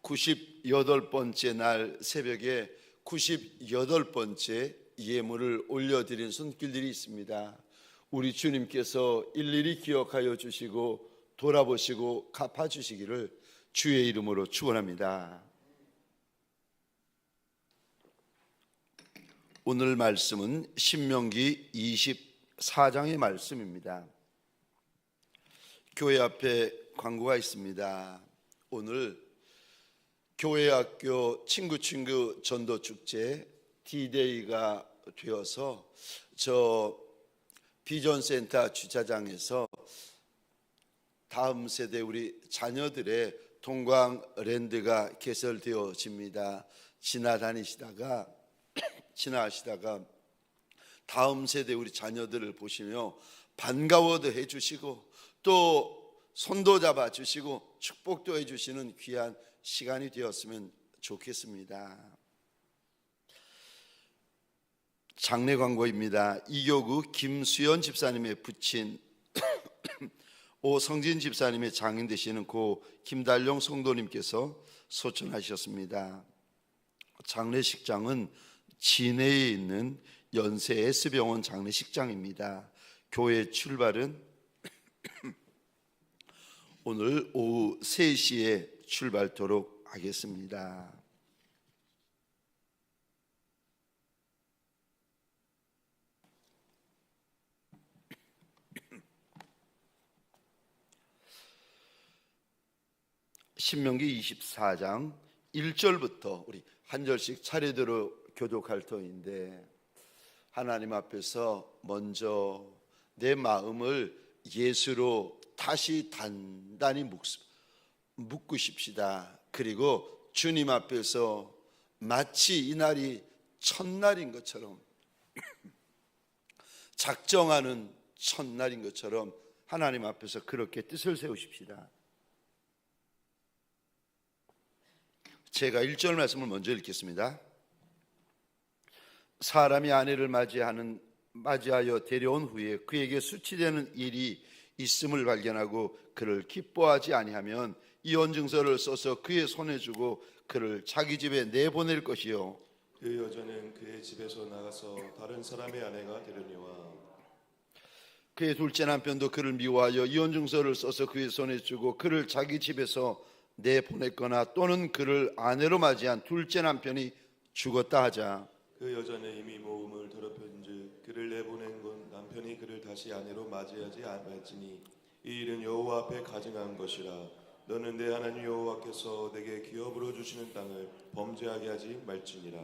98번째 날 새벽에 98번째 예물을 올려드린 손길들이 있습니다. 우리 주님께서 일일이 기억하여 주시고 돌아보시고 갚아주시기를 주의 이름으로 축원합니다. 오늘 말씀은 신명기 24장의 말씀입니다. 교회 앞에 광고가 있습니다. 오늘 교회학교 친구 전도축제 D-Day가 되어서 저 비전센터 주차장에서 다음 세대 우리 자녀들의 동광랜드가 개설되어집니다. 지나시다가 다음 세대 우리 자녀들을 보시며 반가워도 해주시고 또 손도 잡아주시고 축복도 해주시는 귀한 시간이 되었으면 좋겠습니다. 장례 광고입니다. 이교구 김수연 집사님의 부친 오성진 집사님의 장인 되시는 고 김달용 성도님께서 소천하셨습니다. 장례식장은 진해에 있는 연세 S병원 장례식장입니다. 교회 출발은 오늘 오후 3시에 출발토록 하겠습니다. 신명기 24장 1절부터 우리 한 절씩 차례대로 교독할 터인데, 하나님 앞에서 먼저 내 마음을 예수로 다시 단단히 묶으십시다. 그리고 주님 앞에서 마치 이날이 첫날인 것처럼 작정하는 첫날인 것처럼 하나님 앞에서 그렇게 뜻을 세우십시다. 제가 1절 말씀을 먼저 읽겠습니다. 사람이 아내를 맞이하여 데려온 후에 그에게 수치되는 일이 있음을 발견하고 그를 기뻐하지 아니하면 이혼 증서를 써서 그의 손에 주고 그를 자기 집에 내보낼 것이요, 그 여자는 그의 집에서 나가서 다른 사람의 아내가 되려니와 그의 둘째 남편도 그를 미워하여 이혼 증서를 써서 그의 손에 주고 그를 자기 집에서 내보냈거나 또는 그를 아내로 맞이한 둘째 남편이 죽었다 하자, 그 여자는 이미 모음을 더럽힌즉 그를 내보낸 건 남편이 그를 다시 아내로 맞이하지 않았지니 이 일은 여호와 앞에 가증한 것이라. 너는 내 하나님 여호와께서 내게 기업으로 주시는 땅을 범죄하게 하지 말지니라.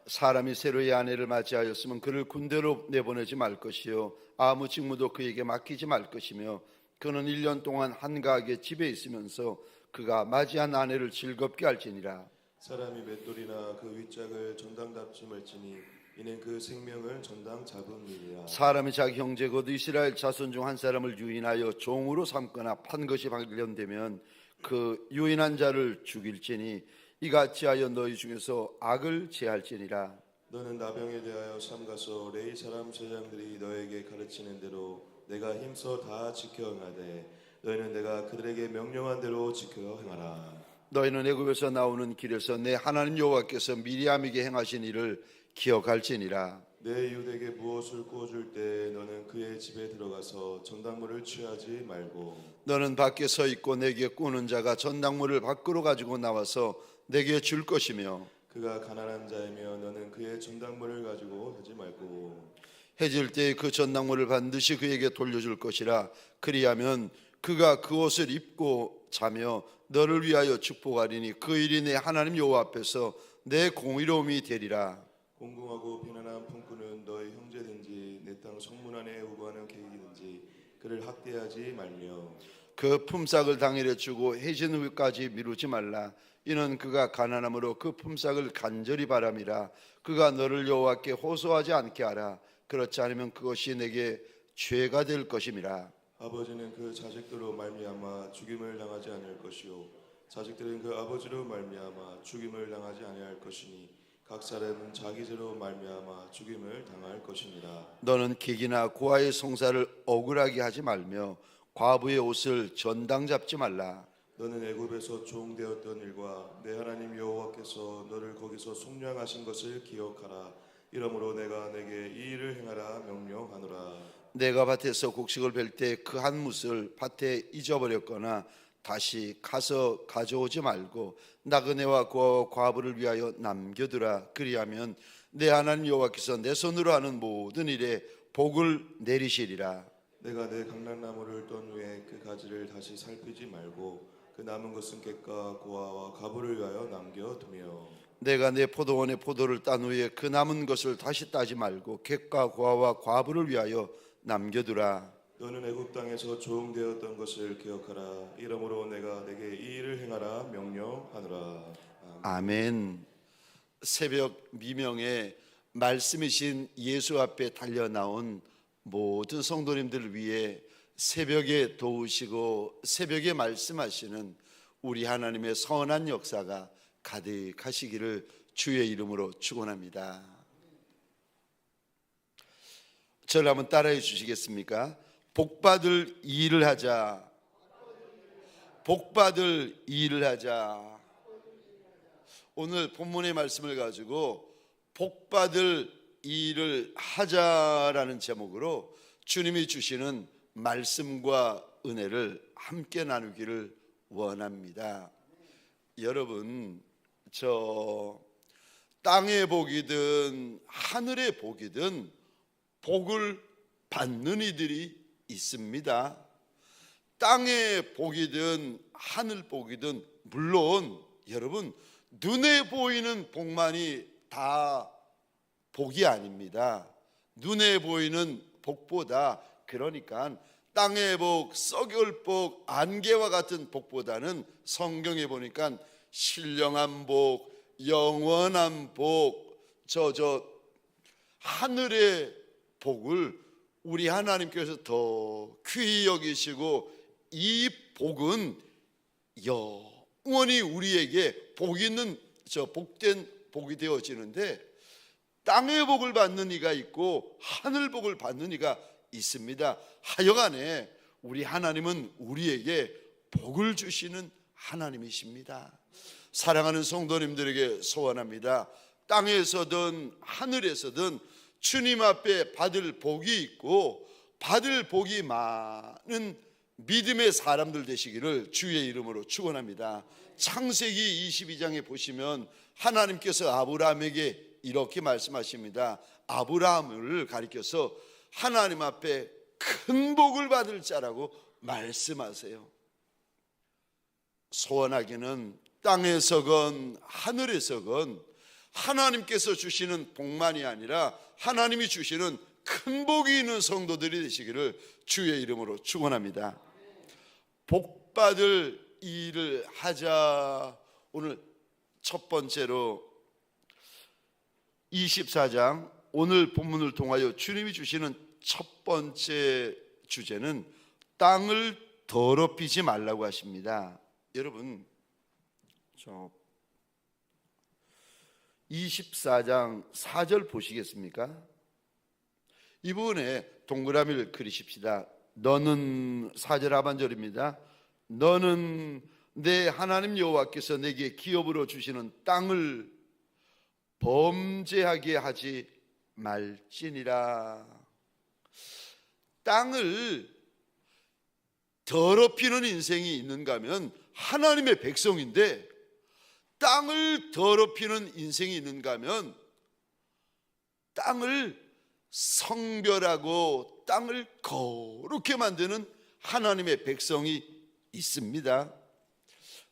사람이 새로의 아내를 맞이하였으면 그를 군대로 내보내지 말 것이요, 아무 직무도 그에게 맡기지 말 것이며 그는 1년 동안 한가하게 집에 있으면서 그가 맞이한 아내를 즐겁게 할지니라. 사람이 맷돌이나 그 윗짝을 전당 잡지 말지니 이는 그 생명을 전당 잡은 일이라. 사람이 자기 형제 곧 이스라엘 자손 중 한 사람을 유인하여 종으로 삼거나 판 것이 발견되면 그 유인한 자를 죽일지니 이같이 하여 너희 중에서 악을 제할지니라. 너는 나병에 대하여 삼가서 레위 사람 제장들이 너에게 가르치는 대로 내가 힘써 다 지켜 행하되 너희는 내가 그들에게 명령한 대로 지켜 행하라. 너희는 애굽에서 나오는 길에서 내 하나님 여호와께서 미리암에게 행하신 일을 기억할지니라. 내 이웃에게 무엇을 구워줄 때 너는 그의 집에 들어가서 전당물을 취하지 말고 너는 밖에 서 있고 내게 꾸는 자가 전당물을 밖으로 가지고 나와서 내게 줄 것이며 그가 가난한 자이며 너는 그의 전당물을 가지고 하지 말고 해질 때에 그 전당물을 반드시 그에게 돌려줄 것이라. 그리하면 그가 그 옷을 입고 자며 너를 위하여 축복하리니 그 일이 내 하나님 여호와 앞에서 내 공의로움이 되리라. 공공하고 편안한 품꾼은 너의 형제든지 내 땅 성문 안에 우거하는 계기든지 그를 학대하지 말며 그 품삯을 당일에 주고 해진 후까지 미루지 말라. 이는 그가 가난함으로 그 품삯을 간절히 바람이라. 그가 너를 여호와께 호소하지 않게 하라. 그렇지 않으면 그것이 내게 죄가 될 것임이라. 아버지는 그 자식들로 말미암아 죽임을 당하지 않을 것이요 자식들은 그 아버지로 말미암아 죽임을 당하지 아니할 것이니 각 사람은 자기 죄로 말미암아 죽임을 당할 것이니라. 너는 객이나 고아의 송사를 억울하게 하지 말며 과부의 옷을 전당 잡지 말라. 너는 애굽에서 종되었던 일과 내 하나님 여호와께서 너를 거기서 속량하신 것을 기억하라. 이러므로 내가 내게 이 일을 행하라 명령하노라. 내가 밭에서 곡식을 벨 때 그 한 뭇을 밭에 잊어버렸거나 다시 가서 가져오지 말고 나그네와 과부를 위하여 남겨두라. 그리하면 내 하나님 여호와께서 내 손으로 하는 모든 일에 복을 내리시리라. 내가 내 강낭나무를 떤 후에 그 가지를 다시 살피지 말고 그 남은 것은 객과 고아와 가부를 위하여 남겨두며 내가 내 포도원의 포도를 딴 후에 그 남은 것을 다시 따지 말고 객과 고아와 과부를 위하여 남겨두라. 너는 애굽 땅에서 종되었던 것을 기억하라. 이러므로 내가 내게 이 일을 행하라 명령하노라. 아멘. 새벽 미명에 말씀이신 예수 앞에 달려 나온 모든 성도님들을 위해 새벽에 도우시고 새벽에 말씀하시는 우리 하나님의 선한 역사가 가득하시기를 주의 이름으로 축원합니다. 저를 한번 따라해 주시겠습니까? 복받을 일을 하자. 복받을 일을 하자. 오늘 본문의 말씀을 가지고 복받을 일을 하자라는 제목으로 주님이 주시는 말씀과 은혜를 함께 나누기를 원합니다. 여러분, 저 땅의 복이든 하늘의 복이든 복을 받는 이들이 있습니다. 땅의 복이든 하늘 복이든 물론 여러분 눈에 보이는 복만이 다 복이 아닙니다. 눈에 보이는 복보다, 그러니까 땅의 복, 썩을 복, 안개와 같은 복보다는 성경에 보니까 신령한 복, 영원한 복, 하늘의 복을 우리 하나님께서 더 귀히 여기시고 이 복은 영원히 우리에게 복 있는 복된 복이 되어지는데 땅의 복을 받는 이가 있고 하늘 복을 받는 이가 있습니다. 하여간에 우리 하나님은 우리에게 복을 주시는 하나님이십니다. 사랑하는 성도님들에게 소원합니다. 땅에서든 하늘에서든 주님 앞에 받을 복이 있고 받을 복이 많은 믿음의 사람들 되시기를 주의 이름으로 축원합니다. 창세기 22장에 보시면 하나님께서 아브라함에게 이렇게 말씀하십니다. 아브라함을 가리켜서 하나님 앞에 큰 복을 받을 자라고 말씀하세요. 소원하기는 땅에서건 하늘에서건 하나님께서 주시는 복만이 아니라 하나님이 주시는 큰 복이 있는 성도들이 되시기를 주의 이름으로 축원합니다. 복받을 일을 하자. 오늘 첫 번째로 24장 오늘 본문을 통하여 주님이 주시는 첫 번째 주제는 땅을 더럽히지 말라고 하십니다. 여러분, 24장 4절 보시겠습니까? 이 부분에 동그라미를 그리십시다. 너는 4절 하반절입니다. 너는 내 하나님 여호와께서 내게 기업으로 주시는 땅을 범죄하게 하지 말지니라. 땅을 더럽히는 인생이 있는가 하면 하나님의 백성인데 땅을 더럽히는 인생이 있는가 하면 땅을 성별하고 땅을 거룩게 만드는 하나님의 백성이 있습니다.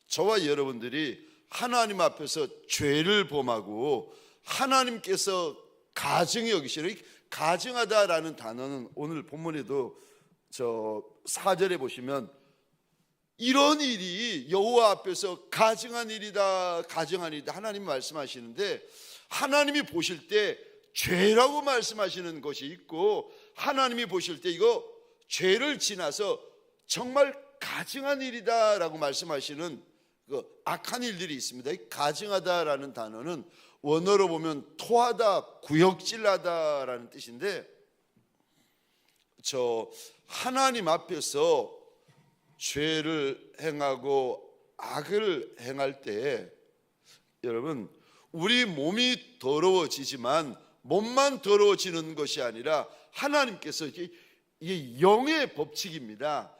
저와 여러분들이 하나님 앞에서 죄를 범하고 하나님께서 가증히 여기시는, 가증하다라는 단어는 오늘 본문에도 4절에 보시면 이런 일이 여호와 앞에서 가증한 일이다, 가증한 일이다 하나님 말씀하시는데, 하나님이 보실 때 죄라고 말씀하시는 것이 있고 하나님이 보실 때 이거 죄를 지나서 정말 가증한 일이다라고 말씀하시는 그 악한 일들이 있습니다. 이 가증하다라는 단어는 원어로 보면 토하다, 구역질하다라는 뜻인데, 하나님 앞에서 죄를 행하고 악을 행할 때 여러분 우리 몸이 더러워지지만 몸만 더러워지는 것이 아니라 하나님께서 이게 영의 법칙입니다.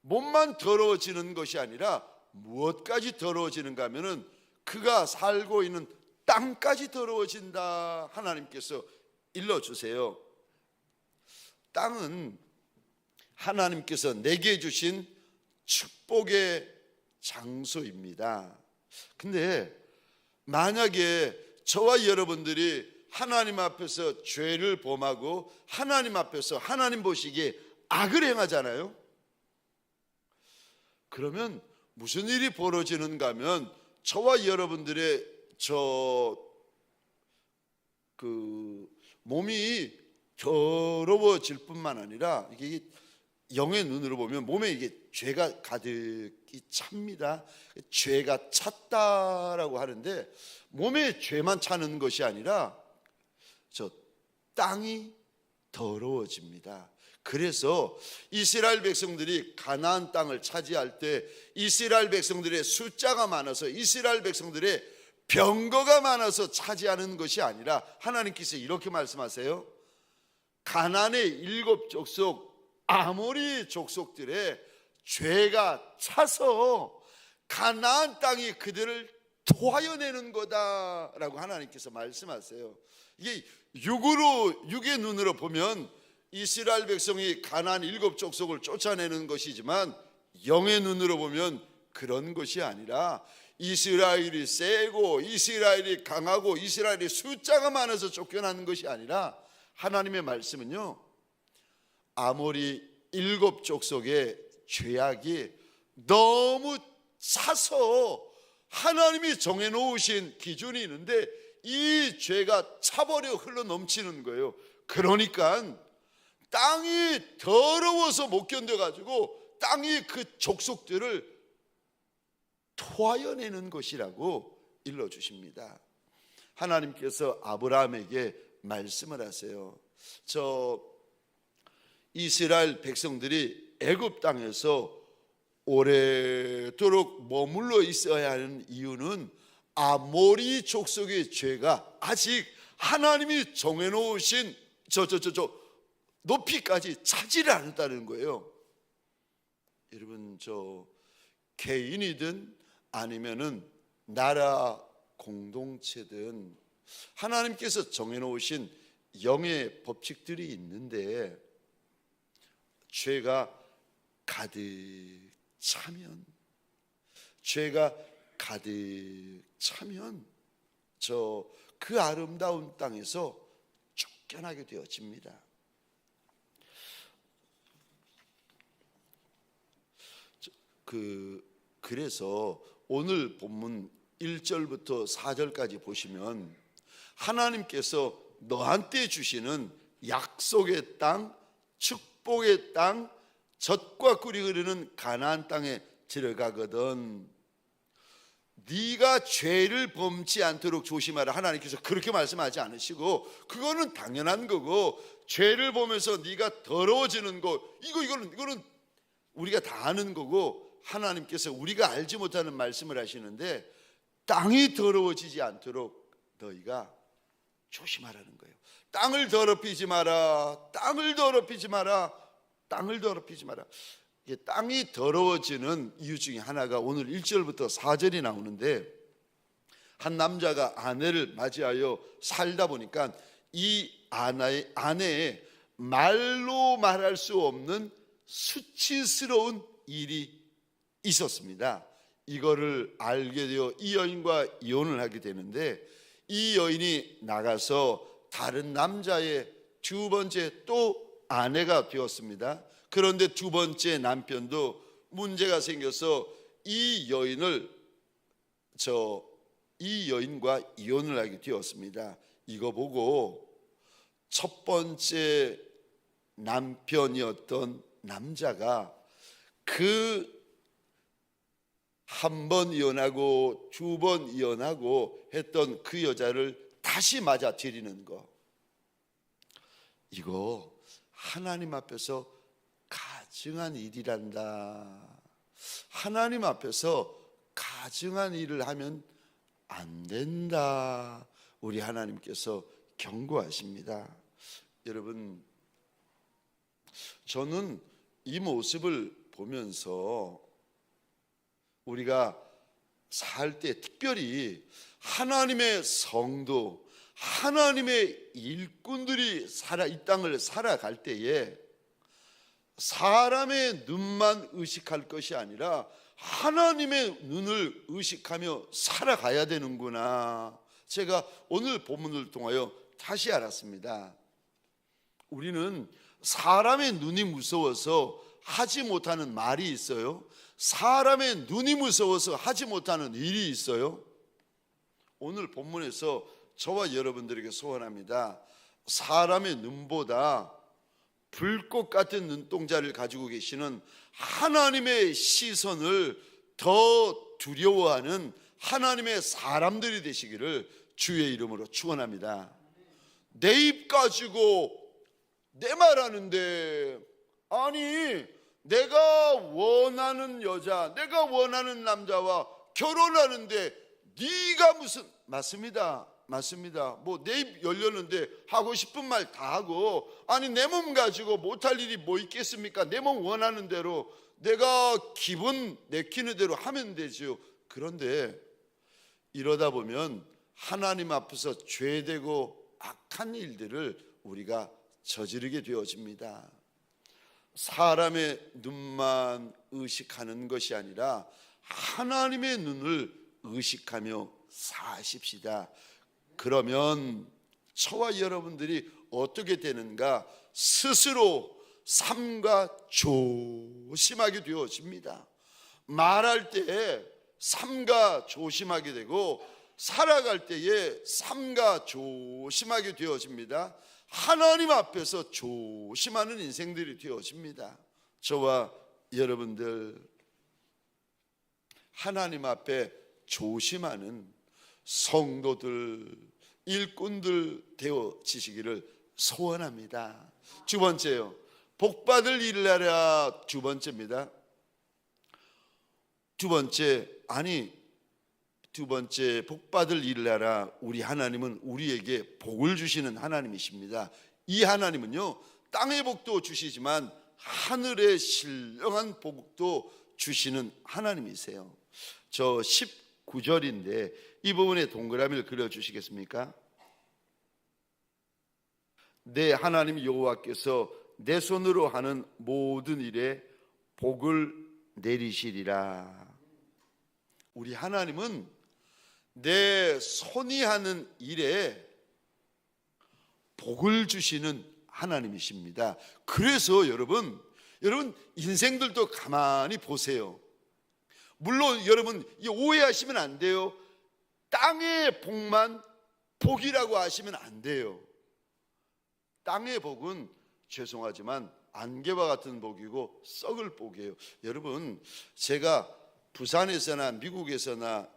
몸만 더러워지는 것이 아니라 무엇까지 더러워지는가 하면은 그가 살고 있는 땅까지 더러워진다. 하나님께서 일러주세요. 땅은 하나님께서 내게 주신 축복의 장소입니다. 근데 만약에 저와 여러분들이 하나님 앞에서 죄를 범하고 하나님 앞에서 하나님 보시기에 악을 행하잖아요. 그러면 무슨 일이 벌어지는가 하면 저와 여러분들의 몸이 더러워질 뿐만 아니라 이게 영의 눈으로 보면 몸에 이게 죄가 가득히 찹니다. 죄가 찼다라고 하는데 몸에 죄만 차는 것이 아니라 저 땅이 더러워집니다. 그래서 이스라엘 백성들이 가나안 땅을 차지할 때 이스라엘 백성들의 숫자가 많아서 이스라엘 백성들의 병거가 많아서 차지하는 것이 아니라 하나님께서 이렇게 말씀하세요. 가나안의 7 족속 아모리 족속들의 죄가 차서 가나안 땅이 그들을 토하여내는 거다라고 하나님께서 말씀하세요. 이게 육의 눈으로 보면 이스라엘 백성이 가나안 7 족속을 쫓아내는 것이지만 영의 눈으로 보면 그런 것이 아니라 이스라엘이 세고 이스라엘이 강하고 이스라엘이 숫자가 많아서 쫓겨나는 것이 아니라 하나님의 말씀은요, 아모리 7 족속의 죄악이 너무 차서 하나님이 정해놓으신 기준이 있는데 이 죄가 차버려 흘러 넘치는 거예요. 그러니까 땅이 더러워서 못 견뎌가지고 땅이 그 족속들을 토하여내는 것이라고 일러주십니다. 하나님께서 아브라함에게 말씀을 하세요. 저 이스라엘 백성들이 애굽 땅에서 오래도록 머물러 있어야 하는 이유는 아모리 족속의 죄가 아직 하나님이 정해놓으신 높이까지 차지를 않았다는 거예요. 여러분, 저 개인이든 아니면은 나라 공동체든 하나님께서 정해놓으신 영의 법칙들이 있는데 죄가 가득 차면 그 아름다운 땅에서 쫓겨나게 되어집니다. 그래서 오늘 본문 1절부터 4절까지 보시면 하나님께서 너한테 주시는 약속의 땅, 축복의 땅, 젖과 꿀이 흐르는 가나안 땅에 들어가거든 네가 죄를 범치 않도록 조심하라. 하나님께서 그렇게 말씀하지 않으시고 그거는 당연한 거고, 죄를 보면서 네가 더러워지는 거 이거는 우리가 다 아는 거고, 하나님께서 우리가 알지 못하는 말씀을 하시는데 땅이 더러워지지 않도록 너희가 조심하라는 거예요. 땅을 더럽히지 마라. 땅을 더럽히지 마라. 땅을 더럽히지 마라. 이게 땅이 더러워지는 이유 중에 하나가 오늘 1절부터 4절이 나오는데, 한 남자가 아내를 맞이하여 살다 보니까 이 아내의 말로 말할 수 없는 수치스러운 일이 있었습니다. 이거를 알게 되어 이 여인과 이혼을 하게 되는데, 이 여인이 나가서 다른 남자의 2번째 또 아내가 되었습니다. 그런데 2번째 남편도 문제가 생겨서 이 여인과 이혼을 하게 되었습니다. 이거 보고 첫 번째 남편이었던 남자가 그 한 번 이혼하고 2번 이혼하고 했던 그 여자를 다시 맞아 들이는 거, 이거 하나님 앞에서 가증한 일이란다. 하나님 앞에서 가증한 일을 하면 안 된다. 우리 하나님께서 경고하십니다. 여러분, 저는 이 모습을 보면서 우리가 살 때 특별히 하나님의 성도, 하나님의 일꾼들이 이 땅을 살아갈 때에 사람의 눈만 의식할 것이 아니라 하나님의 눈을 의식하며 살아가야 되는구나. 제가 오늘 본문을 통하여 다시 알았습니다. 우리는 사람의 눈이 무서워서 하지 못하는 말이 있어요. 사람의 눈이 무서워서 하지 못하는 일이 있어요. 오늘 본문에서 저와 여러분들에게 소원합니다. 사람의 눈보다 불꽃 같은 눈동자를 가지고 계시는 하나님의 시선을 더 두려워하는 하나님의 사람들이 되시기를 주의 이름으로 축원합니다. 내 입 가지고 내 말하는데, 아니 내가 원하는 여자, 내가 원하는 남자와 결혼하는데 네가 무슨, 맞습니다. 뭐 내 입 열렸는데 하고 싶은 말 다 하고, 아니 내 몸 가지고 못할 일이 뭐 있겠습니까? 내 몸 원하는 대로 내가 기분 내키는 대로 하면 되죠. 그런데 이러다 보면 하나님 앞에서 죄되고 악한 일들을 우리가 저지르게 되어집니다. 사람의 눈만 의식하는 것이 아니라 하나님의 눈을 의식하며 사십시다. 그러면 저와 여러분들이 어떻게 되는가? 스스로 삼가 조심하게 되어집니다. 말할 때에 삼가 조심하게 되고, 살아갈 때에 삼가 조심하게 되어집니다. 하나님 앞에서 조심하는 인생들이 되어집니다. 저와 여러분들 하나님 앞에 조심하는 성도들, 일꾼들 되어지시기를 소원합니다. 두 번째요, 복받을 일을 하라. 두 번째입니다. 두 번째 복받을 일을 하라. 우리 하나님은 우리에게 복을 주시는 하나님이십니다. 이 하나님은요, 땅의 복도 주시지만 하늘의 신령한 복도 주시는 하나님이세요. 저 19절인데 이 부분에 동그라미를 그려주시겠습니까? 내 하나님 여호와께서 내 손으로 하는 모든 일에 복을 내리시리라. 우리 하나님은 내 손이 하는 일에 복을 주시는 하나님이십니다. 그래서 여러분 인생들도 가만히 보세요. 물론 여러분 오해하시면 안 돼요. 땅의 복만 복이라고 하시면 안 돼요. 땅의 복은 죄송하지만 안개와 같은 복이고 썩을 복이에요. 여러분, 제가 부산에서나 미국에서나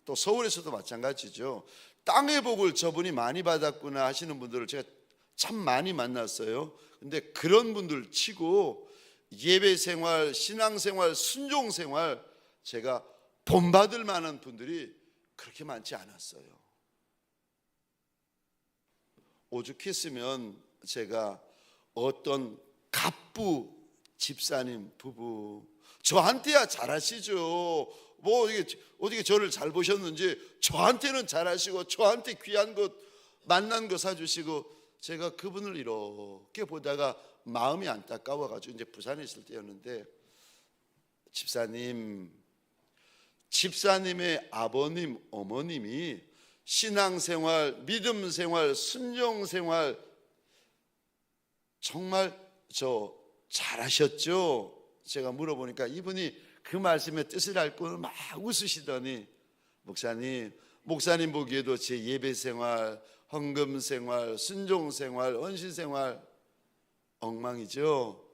또 서울에서도 마찬가지죠. 땅의 복을 저분이 많이 받았구나 하시는 분들을 제가 참 많이 만났어요. 근데 그런 분들 치고 예배생활, 신앙생활, 순종생활 제가 본받을 만한 분들이 그렇게 많지 않았어요. 오죽했으면 제가 어떤 갑부 집사님 부부, 저한테야 잘하시죠. 뭐 어떻게 저를 잘 보셨는지 저한테는 잘하시고 저한테 귀한 것 만난 거 사주시고, 제가 그분을 이렇게 보다가 마음이 안타까워가지고 이제 부산에 있을 때였는데, 집사님의 아버님 어머님이 신앙생활, 믿음생활, 순종생활 정말 잘하셨죠. 제가 물어보니까 이분이 그 말씀의 뜻을 알고 막 웃으시더니, 목사님 보기에도 제 예배생활, 헌금생활, 순종생활, 헌신생활 엉망이죠.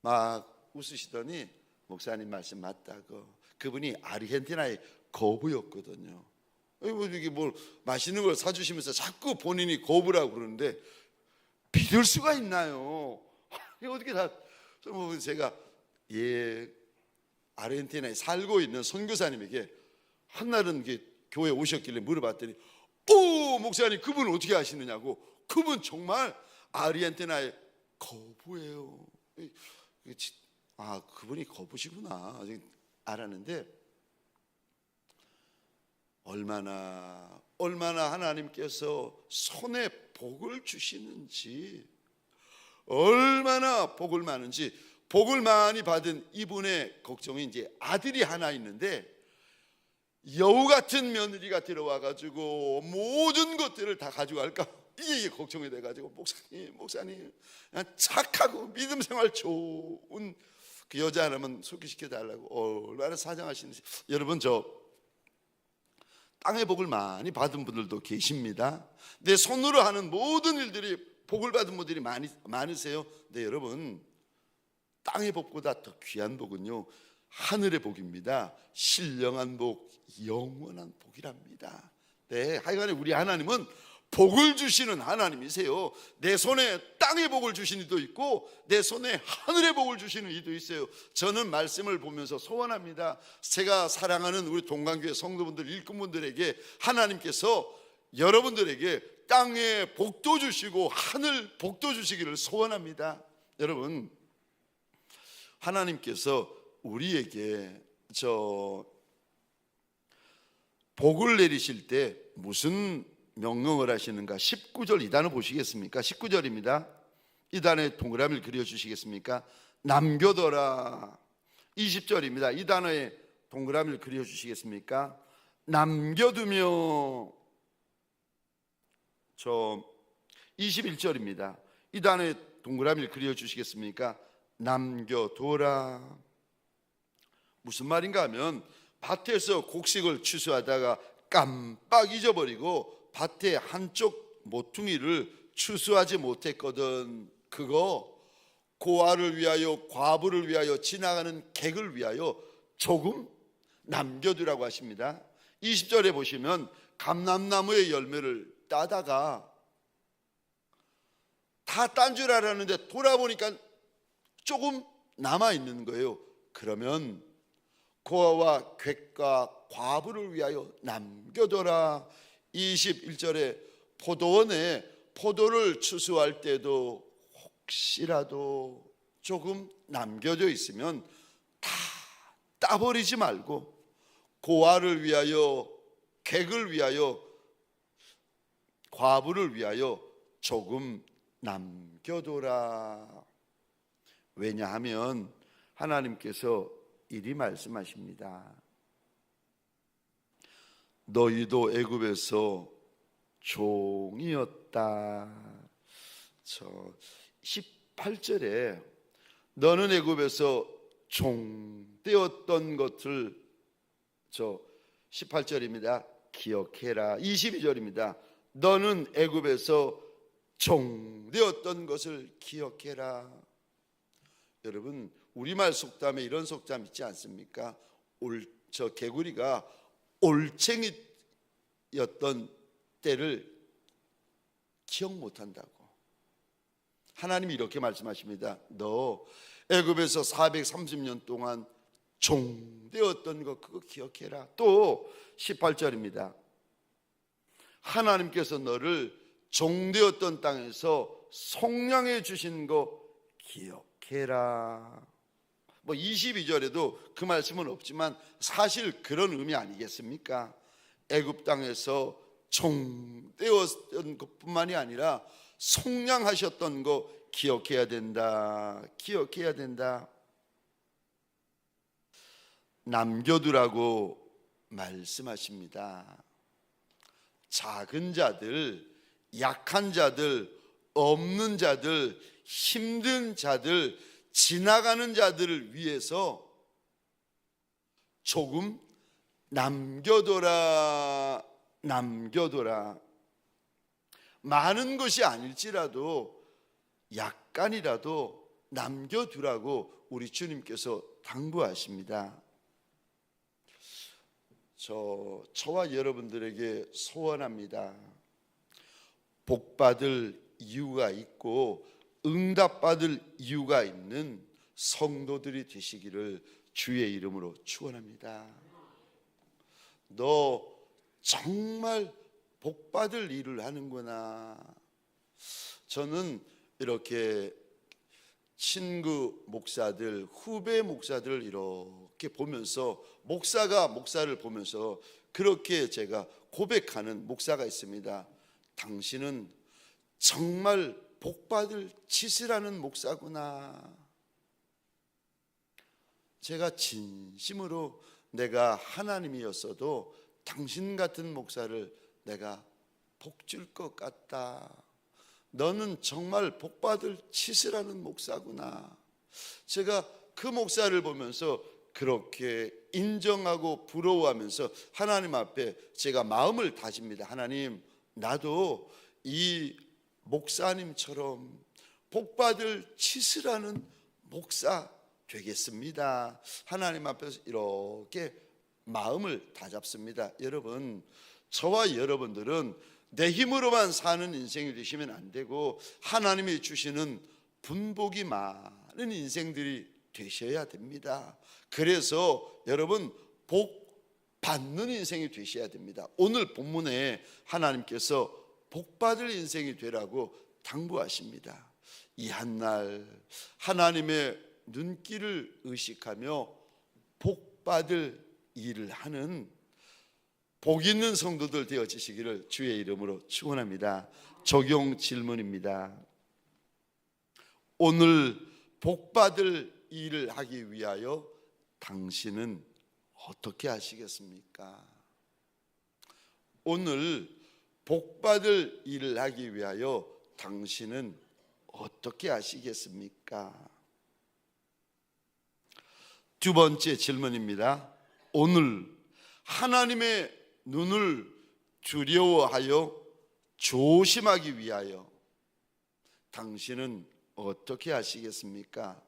막 웃으시더니 목사님 말씀 맞다고. 그분이 아르헨티나의 거부였거든요. 이게 뭘 맛있는 걸 사주시면서 자꾸 본인이 거부라고 그러는데 믿을 수가 있나요? 어떻게 다. 제가 아르헨티나에 살고 있는 선교사님에게 한날은 교회에 오셨길래 물어봤더니 오 목사님 그분 어떻게 아시느냐고. 그분 정말 아르헨티나의 거부예요. 아 그분이 거부시구나 알았는데 얼마나 하나님께서 손에 복을 주시는지, 얼마나 복을 많은지. 복을 많이 받은 이분의 걱정이 이제 아들이 하나 있는데 여우 같은 며느리가 들어와가지고 모든 것들을 다 가져갈까 이게 걱정이 돼가지고 목사님 그냥 착하고 믿음 생활 좋은 그 여자 하나만 소개시켜 달라고 얼마나 사정하시는지. 여러분 저 땅의 복을 많이 받은 분들도 계십니다. 내 손으로 하는 모든 일들이 복을 받은 분들이 많으세요. 네 여러분 땅의 복보다 더 귀한 복은요 하늘의 복입니다. 신령한 복, 영원한 복이랍니다. 네, 하여간에 우리 하나님은 복을 주시는 하나님이세요. 내 손에 땅의 복을 주시는 이도 있고 내 손에 하늘의 복을 주시는 이도 있어요. 저는 말씀을 보면서 소원합니다. 제가 사랑하는 우리 동강교회 성도분들, 일꾼분들에게 하나님께서 여러분들에게 땅의 복도 주시고 하늘 복도 주시기를 소원합니다. 여러분 하나님께서 우리에게 복을 내리실 때 무슨 명령을 하시는가? 19절 이 단어 보시겠습니까? 19절입니다. 이 단어에 동그라미를 그려주시겠습니까? 남겨둬라. 20절입니다. 이 단어에 동그라미를 그려주시겠습니까? 남겨두며. 21절입니다. 이 단어에 동그라미를 그려주시겠습니까? 남겨둬라. 무슨 말인가 하면 밭에서 곡식을 추수하다가 깜빡 잊어버리고 밭에 한쪽 모퉁이를 추수하지 못했거든. 그거 고아를 위하여, 과부를 위하여, 지나가는 객을 위하여 조금 남겨두라고 하십니다. 20절에 보시면 감람나무의 열매를 따다가 다 딴 줄 알았는데 돌아보니까 조금 남아있는 거예요. 그러면 고아와 객과 과부를 위하여 남겨둬라. 21절에 포도원에 포도를 추수할 때도 혹시라도 조금 남겨져 있으면 다 따버리지 말고 고아를 위하여, 객을 위하여, 과부를 위하여 조금 남겨둬라. 왜냐하면 하나님께서 이리 말씀하십니다. 너희도 애굽에서 종이었다. 18절에 너는 애굽에서 종되었던 것을 18절입니다. 기억해라. 22절입니다. 너는 애굽에서 종되었던 것을 기억해라. 여러분 우리말 속담에 이런 속담 있지 않습니까? 개구리가 올챙이였던 때를 기억 못한다고. 하나님이 이렇게 말씀하십니다. 너 애굽에서 430년 동안 종되었던 거 그거 기억해라. 또 18절입니다. 하나님께서 너를 종되었던 땅에서 속량해 주신 거 기억해라. 22절에도 그 말씀은 없지만 사실 그런 의미 아니겠습니까? 애굽 땅에서 종되었던 것뿐만이 아니라 속량하셨던 거 기억해야 된다. 기억해야 된다. 남겨두라고 말씀하십니다. 작은 자들, 약한 자들, 없는 자들, 힘든 자들, 지나가는 자들을 위해서 조금 남겨둬라. 남겨둬라. 많은 것이 아닐지라도 약간이라도 남겨두라고 우리 주님께서 당부하십니다. 저와 여러분들에게 소원합니다. 복받을 이유가 있고 응답받을 이유가 있는 성도들이 되시기를 주의 이름으로 축원합니다. 너 정말 복받을 일을 하는구나. 저는 이렇게 친구 목사들, 후배 목사들을 이렇게 보면서, 목사가 목사를 보면서 그렇게 제가 고백하는 목사가 있습니다. 당신은 정말 복받을 짓을 하는 목사구나. 제가 진심으로 내가 하나님이었어도 당신 같은 목사를 내가 복 줄 것 같다. 너는 정말 복받을 짓을 하는 목사구나. 제가 그 목사를 보면서 그렇게 인정하고 부러워하면서 하나님 앞에 제가 마음을 다집니다. 하나님, 나도 이 목사님처럼 복받을 짓을 하는 목사 되겠습니다. 하나님 앞에서 이렇게 마음을 다잡습니다. 여러분, 저와 여러분들은 내 힘으로만 사는 인생이 되시면 안 되고 하나님이 주시는 분복이 많은 인생들이 되셔야 됩니다. 그래서 여러분, 복 받는 인생이 되셔야 됩니다. 오늘 본문에 하나님께서 복 받을 인생이 되라고 당부하십니다. 이 한날 하나님의 눈길을 의식하며 복 받을 일을 하는 복 있는 성도들 되어지시기를 주의 이름으로 축원합니다. 적용 질문입니다. 오늘 복 받을 일을 하기 위하여 당신은 어떻게 하시겠습니까? 오늘 복 받을 일을 하기 위하여 당신은 어떻게 하시겠습니까? 두 번째 질문입니다. 오늘 하나님의 눈을 두려워하여 조심하기 위하여 당신은 어떻게 하시겠습니까?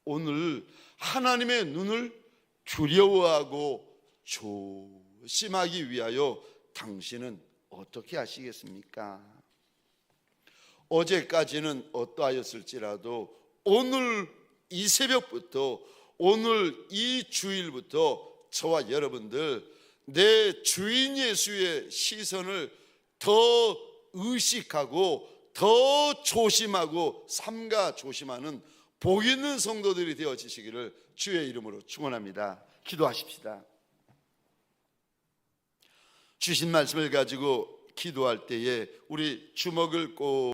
오늘 하나님의 눈을 두려워하고 조심하기 위하여 당신은 어떻게 하시겠습니까? 어제까지는 어떠하였을지라도 오늘 이 새벽부터, 오늘 이 주일부터 저와 여러분들 내 주인 예수의 시선을 더 의식하고 더 조심하고 삼가 조심하는 복 있는 성도들이 되어지시기를 주의 이름으로 축원합니다. 기도하십시다. 주신 말씀을 가지고 기도할 때에 우리 주먹을 꼭